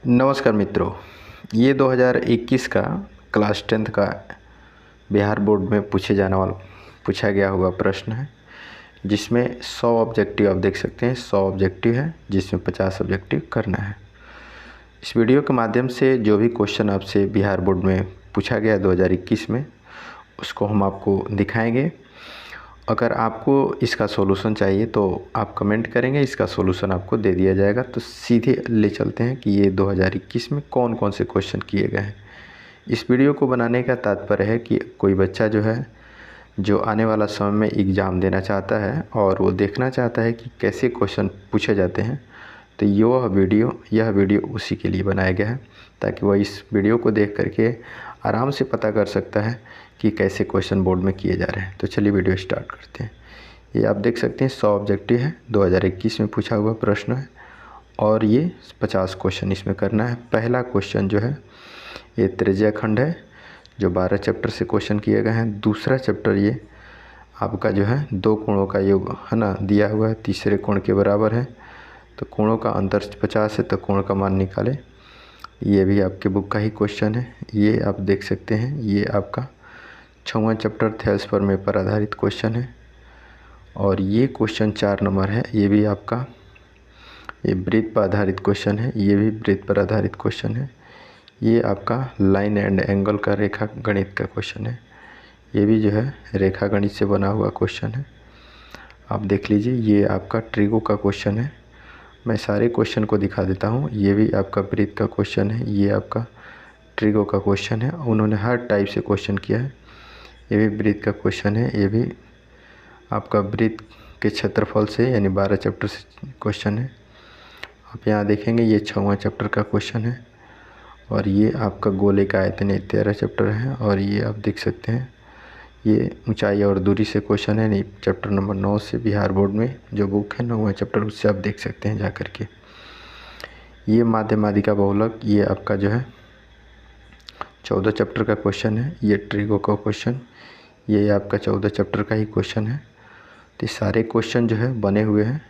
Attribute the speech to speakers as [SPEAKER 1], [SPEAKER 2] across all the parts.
[SPEAKER 1] नमस्कार मित्रों, ये 2021 का क्लास 10th का बिहार बोर्ड में पूछा गया हुआ प्रश्न है, जिसमें 100 ऑब्जेक्टिव आप देख सकते हैं। 100 ऑब्जेक्टिव है जिसमें 50 ऑब्जेक्टिव करना है। इस वीडियो के माध्यम से जो भी क्वेश्चन आपसे बिहार बोर्ड में पूछा गया 2021 में, उसको हम आपको दिखाएंगे। अगर आपको इसका सॉल्यूशन चाहिए तो आप कमेंट करेंगे, इसका सॉल्यूशन आपको दे दिया जाएगा। तो सीधे ले चलते हैं कि ये 2021 में कौन कौन से क्वेश्चन किए गए हैं। इस वीडियो को बनाने का तात्पर्य है कि कोई बच्चा जो आने वाला समय में एग्ज़ाम देना चाहता है और वो देखना चाहता है कि कैसे क्वेश्चन पूछे जाते हैं, तो यह वीडियो उसी के लिए बनाया गया है, ताकि वह इस वीडियो को देख करके आराम से पता कर सकता है कि कैसे क्वेश्चन बोर्ड में किए जा रहे हैं। तो चलिए वीडियो स्टार्ट करते हैं। ये आप देख सकते हैं 100 ऑब्जेक्टिव है, 2021 में पूछा हुआ प्रश्न है और ये 50 क्वेश्चन इसमें करना है। पहला क्वेश्चन जो है ये त्रिज्या खंड है, जो 12 चैप्टर से क्वेश्चन किए गए हैं। दूसरा चैप्टर ये आपका जो है दो कोणों का योग है ना, दिया हुआ है, तीसरे कोण के बराबर है, तो कोणों का अंतर 50 है, तो कोण का मान निकालें। ये भी आपके बुक का ही क्वेश्चन है। ये आप देख सकते हैं, ये आपका 6वां चैप्टर थेल्स प्रमेय पर आधारित क्वेश्चन है। और ये क्वेश्चन 4 नंबर है, ये भी आपका ये वृत्त पर आधारित क्वेश्चन है, ये भी वृत्त पर आधारित क्वेश्चन है। ये आपका लाइन एंड एंगल का रेखा गणित का क्वेश्चन है, ये भी जो है रेखा गणित से बना हुआ क्वेश्चन है। आप देख लीजिए, ये आपका ट्रिगो का क्वेश्चन है। मैं सारे क्वेश्चन को दिखा देता हूँ। ये भी आपका वृत्त का क्वेश्चन है, ये आपका ट्रिगो का क्वेश्चन है। उन्होंने हर टाइप से क्वेश्चन किया है। ये भी वृत्त का क्वेश्चन है, ये भी आपका वृत्त के क्षेत्रफल से यानी 12 चैप्टर से क्वेश्चन है। आप यहाँ देखेंगे ये 6वां चैप्टर का क्वेश्चन है। और ये आपका गोले का आयतन 13 चैप्टर है। और ये आप देख सकते हैं, ये ऊंचाई और दूरी से क्वेश्चन है, नहीं चैप्टर नंबर 9 से बिहार बोर्ड में जो बुक है 9वां चैप्टर, उससे आप देख सकते हैं जा कर के। ये माध्यमादिका बहुलक, ये आपका जो है 14 चैप्टर का क्वेश्चन है। ये ट्रिगो का क्वेश्चन, ये आपका 14 चैप्टर का ही क्वेश्चन है। तो सारे क्वेश्चन जो है बने हुए हैं,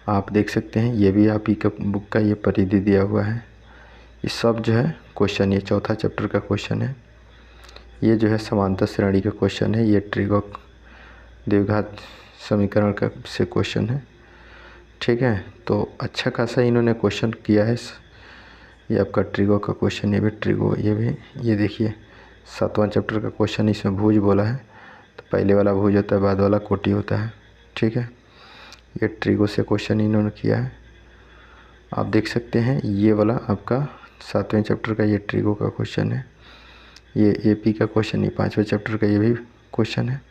[SPEAKER 1] आप देख सकते हैं। ये भी आप ही का बुक का ये परिधि दिया हुआ है। ये सब जो है क्वेश्चन, ये चौथा चैप्टर का क्वेश्चन है। ये जो है समांतर श्रेणी का क्वेश्चन है, ये ट्रिगो द्विघात समीकरण का से क्वेश्चन है। ठीक है, तो अच्छा खासा इन्होंने क्वेश्चन किया है। ये आपका ट्रिगो का क्वेश्चन, ये भी ट्रिगो, ये देखिए 7वां चैप्टर का क्वेश्चन। इसमें भुज बोला है, तो पहले वाला भुज होता है, बाद वाला कोटि होता है। ठीक है, ये ट्रिगो से क्वेश्चन इन्होंने किया है। आप देख सकते हैं, ये वाला आपका 7वें चैप्टर का ये ट्रिगो का क्वेश्चन है। ये एपी का क्वेश्चन, ये 5वें चैप्टर का ये भी क्वेश्चन है।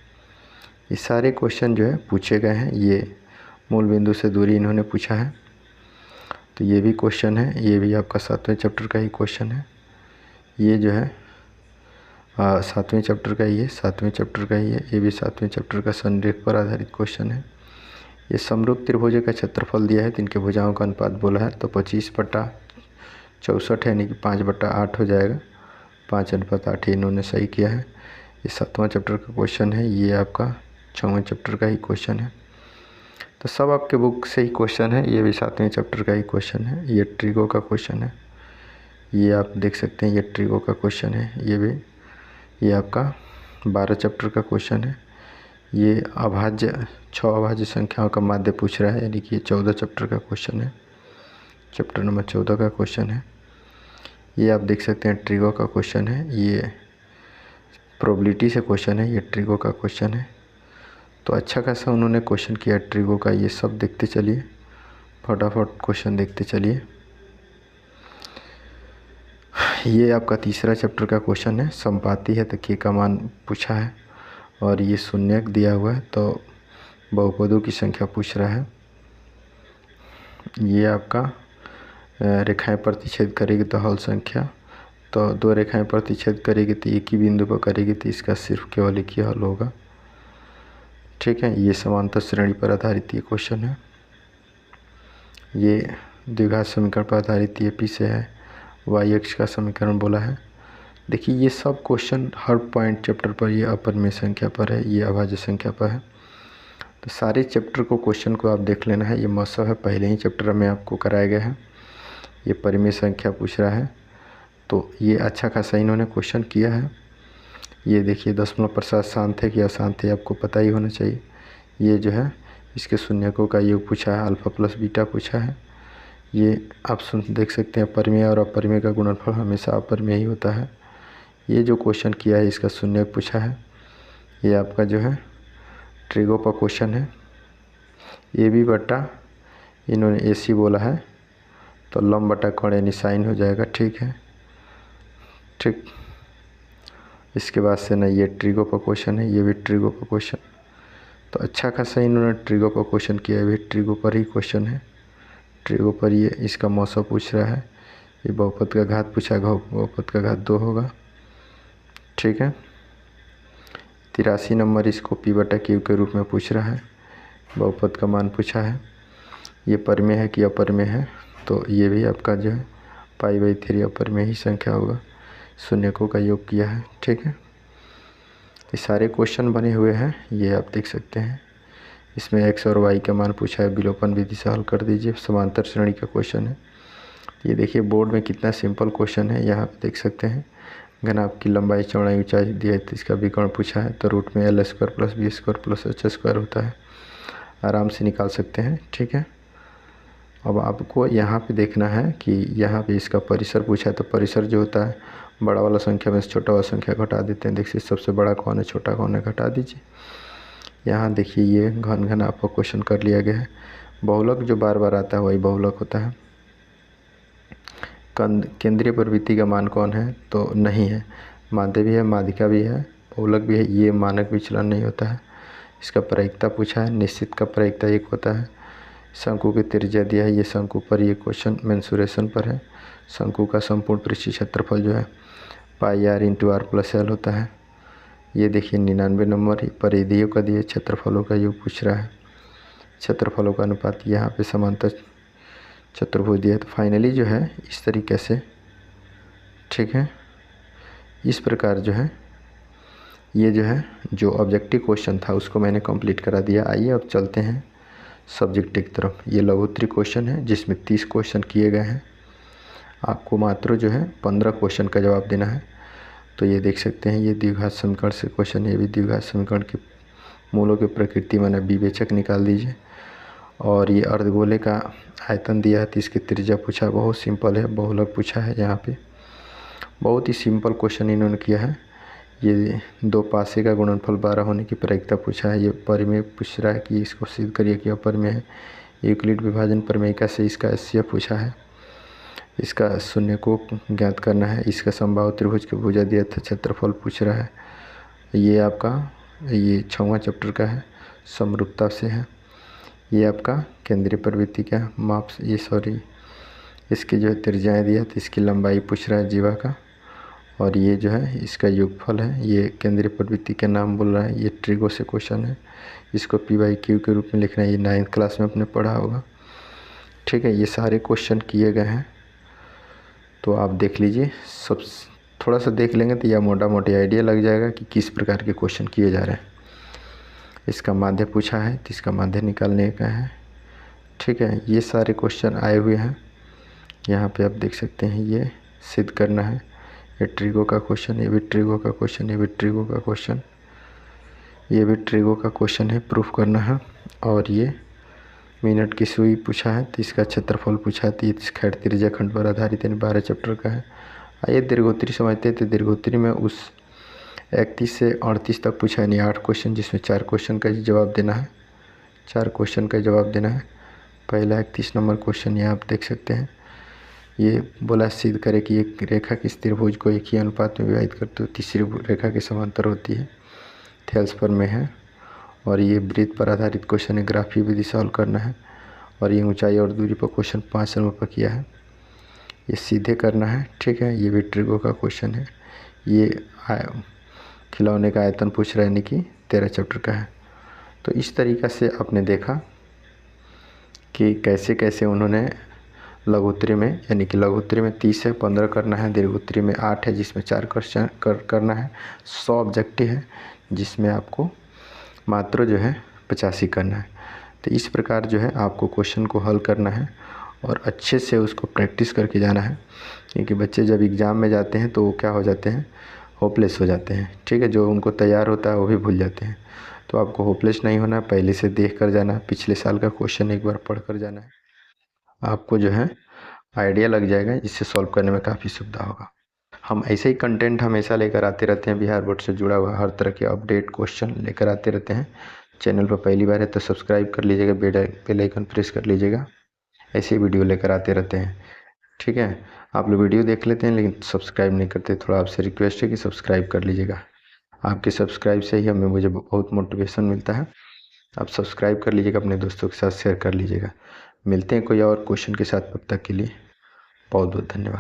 [SPEAKER 1] ये सारे क्वेश्चन जो है पूछे गए हैं। ये मूल बिंदु से दूरी इन्होंने पूछा है, तो ये भी क्वेश्चन है। ये भी आपका 7वें चैप्टर का ही क्वेश्चन है। ये जो है 7वें चैप्टर का ही है, 7वें चैप्टर का ही है। ये भी 7वें चैप्टर का संरेख पर आधारित क्वेश्चन है। ये समरूप त्रिभुज का क्षेत्रफल दिया है, तो इनके भुजाओं का अनुपात बोला है, तो 25/64 है, यानी कि 5/8 हो जाएगा। 5:8 इन्होंने सही किया है। ये 7वां चैप्टर का क्वेश्चन है। ये आपका 6वें चैप्टर का ही क्वेश्चन है। तो सब आपके बुक से ही क्वेश्चन है। ये भी 7वें चैप्टर का ही क्वेश्चन है। ये ट्रिगो का क्वेश्चन है, ये आप देख सकते हैं, ये ट्रिगो का क्वेश्चन है। ये आपका 12 चैप्टर का क्वेश्चन है। ये 6 अभाज्य संख्याओं का माध्य पूछ रहा है, यानी कि ये 14 चैप्टर का क्वेश्चन है, चैप्टर नंबर 14 का क्वेश्चन है। ये आप देख सकते हैं ट्रिगो का क्वेश्चन है। ये प्रोबेबिलिटी से क्वेश्चन है, ये ट्रिगो का क्वेश्चन है। तो अच्छा खासा उन्होंने क्वेश्चन किया ट्रिगो का। ये सब देखते चलिए, फटाफट क्वेश्चन देखते चलिए। ये आपका तीसरा चैप्टर का क्वेश्चन है, संपाती है तो के का मान पूछा है। और ये शून्यक दिया हुआ है, तो बहुपदों की संख्या पूछ रहा है। ये आपका रेखाएं प्रतिच्छेद करेगी तो हल संख्या, तो 2 रेखाएं प्रतिच्छेद करेगी तो एक ही बिंदु पर करेगी, तो इसका सिर्फ केवल एक ही हल होगा। ठीक है, ये समांतर श्रेणी पर आधारित ये क्वेश्चन है। ये द्विघात समीकरण पर आधारित ये पी से है, वाई अक्ष का समीकरण बोला है। देखिए ये सब क्वेश्चन हर पॉइंट चैप्टर पर, ये अपरिमेय संख्या पर है, ये अभाज्य संख्या पर है। तो सारे चैप्टर को क्वेश्चन को आप देख लेना है। ये मौसम है, पहले ही चैप्टर में आपको कराया गया है। ये परिमेय संख्या पूछ रहा है, तो ये अच्छा खासा इन्होंने क्वेश्चन किया है। ये देखिए दशमलव प्रसाद शांत है कि अशांत है, आपको पता ही होना चाहिए। ये जो है इसके शून्यकों का योग पूछा है, अल्फ़ा प्लस बीटा पूछा है। ये आप देख सकते हैं परिमेय और अपरिमेय का गुणनफल हमेशा अपरिमेय ही होता है। ये जो क्वेश्चन किया है इसका शून्यक पूछा है। ये आपका जो है ट्रिगो का क्वेश्चन है। ए बी बटा इन्होंने ए सी बोला है, तो लंब बटा कोण यानी साइन हो जाएगा, ठीक है। ठीक, इसके बाद से ना ये ट्रिगो का क्वेश्चन है, ये भी ट्रिगो का क्वेश्चन। तो अच्छा खासा इन्होंने ट्रिगो का क्वेश्चन किया है, भी ट्रिगो पर ही क्वेश्चन है। ट्रिगो पर ये इसका मौसा पूछ रहा है। ये बहुपद का घात पूछा है, बहुपद का घात 2 होगा, ठीक है। 83 नंबर इसको पी बटा क्यू के रूप में पूछ रहा है। बहुपद का मान पूछा है। ये परिमेय है कि अपरिमेय है, तो ये भी आपका जो है π/3 अपरिमेय ही संख्या होगा। शून्यकों का योग किया है, ठीक है। ये सारे क्वेश्चन बने हुए हैं, ये आप देख सकते हैं। इसमें x और y का मान पूछा है, विलोपन विधि से हल कर दीजिए। समांतर श्रेणी का क्वेश्चन है। ये देखिए बोर्ड में कितना सिंपल क्वेश्चन है, यहाँ पे देख सकते हैं। घनाभ की लंबाई चौड़ाई ऊंचाई दिया है, तो इसका विकर्ण पूछा है, तो रूट में l² + b² + h² होता है, आराम से निकाल सकते हैं, ठीक है। अब आपको यहाँ पे देखना है कि यहाँ पे इसका परिसर पूछा है, तो परिसर जो होता है बड़ा वाला संख्या में से छोटा वाला संख्या घटा देते हैं। देखिए सबसे बड़ा कौन है, छोटा कौन है, घटा दीजिए। यहाँ देखिए ये घन आपका क्वेश्चन कर लिया गया है। बहुलक जो बार बार आता है वही बहुलक होता है। केंद्रीय प्रवृत्ति का मान कौन है, तो नहीं है। माध्य भी है, माध्यिका भी है, बहुलक भी है। ये मानक विचलन नहीं होता है। इसका प्रायिकता पूछा है, निश्चित का प्रायिकता 1 होता है। शंकु की त्रिज्या दिया है, ये शंकु पर ये क्वेश्चन मेंसुरेशन पर है। शंकु का संपूर्ण पृष्ठीय क्षेत्रफल जो है πr × r+l होता है। ये देखिए 99 नंबर परिधियों का दिए, क्षेत्रफलों का योग पूछ रहा है। क्षेत्रफलों का अनुपात यहाँ पे समांतर चतुर्भुज दिया है। तो फाइनली जो है इस तरीके से, ठीक है, इस प्रकार जो है ये जो है जो ऑब्जेक्टिव क्वेश्चन था उसको मैंने कंप्लीट करा दिया। आइए अब चलते हैं सब्जेक्टिव की तरफ। ये लघुत्तरी क्वेश्चन है जिसमें 30 क्वेश्चन किए गए हैं। आपको मात्र जो है 15 क्वेश्चन का जवाब देना है। तो ये देख सकते हैं, ये द्विघात समीकरण से क्वेश्चन है। ये भी द्विघात समीकरण के मूलों की प्रकृति माने विवेचक निकाल दीजिए। और ये अर्धगोले का आयतन दिया है, तो इसकी त्रिज्या पूछा, बहुत सिंपल है। बहुलक पूछा है, यहाँ पे बहुत ही सिंपल क्वेश्चन इन्होंने किया है। ये 2 पासे का गुणनफल 12 होने की प्रायिकता पूछा है। ये परिमेय पूछ रहा है कि इसको सिद्ध करिए कि अपरिमेय है। यूक्लिड विभाजन प्रमेयिका से इसका एचसीएफ पूछा है। इसका शून्य को ज्ञात करना है। इसका समबाहु त्रिभुज की भुजा दिया था, क्षेत्रफल पूछ रहा है। ये आपका ये 6वां चैप्टर का है, समरूपता से है। ये आपका केंद्रीय प्रवृत्ति का माप, ये सॉरी इसकी जो है त्रिज्याएँ दिया, तो इसकी लंबाई पूछ रहा है जीवा का। और ये जो है इसका योगफल है। ये केंद्रीय प्रवृत्ति के नाम बोल रहा है। ये ट्रिगो से क्वेश्चन है, इसको p/q के रूप में लिखना है। ये 9th क्लास में आपने पढ़ा होगा, ठीक है। ये सारे क्वेश्चन किए गए हैं, तो आप देख लीजिए। सब थोड़ा सा देख लेंगे तो यह मोटा मोटी आइडिया लग जाएगा कि किस प्रकार के क्वेश्चन किए जा रहे हैं। इसका माध्य पूछा है, तो इसका माध्य निकालने का है, ठीक है। ये सारे क्वेश्चन आए हुए हैं, यहाँ पे आप देख सकते हैं। ये सिद्ध करना है। ये ट्रिगो का क्वेश्चन, ये भी ट्रिगो का क्वेश्चन, ये भी ट्रिगो का क्वेश्चन, ये भी ट्रिगो का क्वेश्चन है, प्रूफ करना है। और ये मिनट की सुई पूछा है, तो इसका क्षेत्रफल पूछा है। 30 खैर त्रिज्या खंड पर आधारित, यानी 12 चैप्टर का है। आइए दीर्घोत्तरी समझते हैं। तो दीर्घोत्तरी में उस 31 से 38 तक पूछा है, यानी 8 क्वेश्चन, जिसमें 4 क्वेश्चन का जवाब देना है। 4 क्वेश्चन का जवाब देना है। पहला 31 नंबर क्वेश्चन यहाँ आप देख सकते हैं। ये बोला सिद्ध करे कि एक रेखा की त्रिभुज को एक ही अनुपात में विभाजित करते हुए तीसरी रेखा के समांतर होती है। थेल्स पर में है। और ये वृत्त पर आधारित क्वेश्चन है, ग्राफी विधि से हल करना है। और ये ऊंचाई और दूरी पर क्वेश्चन 5 नंबर पर किया है, ये सीधे करना है, ठीक है। ये भी ट्रिगो का क्वेश्चन है। ये खिलौने का आयतन पूछ रहा है, यानी कि 13 चैप्टर का है। तो इस तरीक़ा से आपने देखा कि कैसे कैसे उन्होंने लघुत्तरी में, यानी कि लघुत्तरी में 30 है, 15 करना है। दीर्घोत्तरी में 8 है, जिसमें 4 क्वेश्चन करना है। 100 ऑब्जेक्टिव है, जिसमें आपको मात्र जो है 85 करना है। तो इस प्रकार जो है आपको क्वेश्चन को हल करना है। और अच्छे से उसको प्रैक्टिस करके जाना है, क्योंकि बच्चे जब एग्ज़ाम में जाते हैं तो वो क्या हो जाते हैं, होपलेस हो जाते हैं। ठीक है, जो उनको तैयार होता है वो भी भूल जाते हैं। तो आपको होपलेस नहीं होना, पहले से देख कर जाना, पिछले साल का क्वेश्चन एक बार पढ़ कर जाना है, आपको जो है आइडिया लग जाएगा, जिससे सॉल्व करने में काफ़ी सुविधा होगा। हम ऐसे ही कंटेंट हमेशा लेकर आते रहते हैं, बिहार बोर्ड से जुड़ा हुआ हर तरह के अपडेट क्वेश्चन लेकर आते रहते हैं। चैनल पर पहली बार है तो सब्सक्राइब कर लीजिएगा, बेल आइकन प्रेस कर लीजिएगा, ऐसे ही वीडियो लेकर आते रहते हैं। ठीक है, आप लोग वीडियो देख लेते हैं लेकिन सब्सक्राइब नहीं करते, थोड़ा आपसे रिक्वेस्ट है कि सब्सक्राइब कर लीजिएगा। आपके सब्सक्राइब से ही मुझे बहुत मोटिवेशन मिलता है। आप सब्सक्राइब कर लीजिएगा, अपने दोस्तों के साथ शेयर कर लीजिएगा। मिलते हैं कोई और क्वेश्चन के साथ, तब तक के लिए बहुत बहुत धन्यवाद।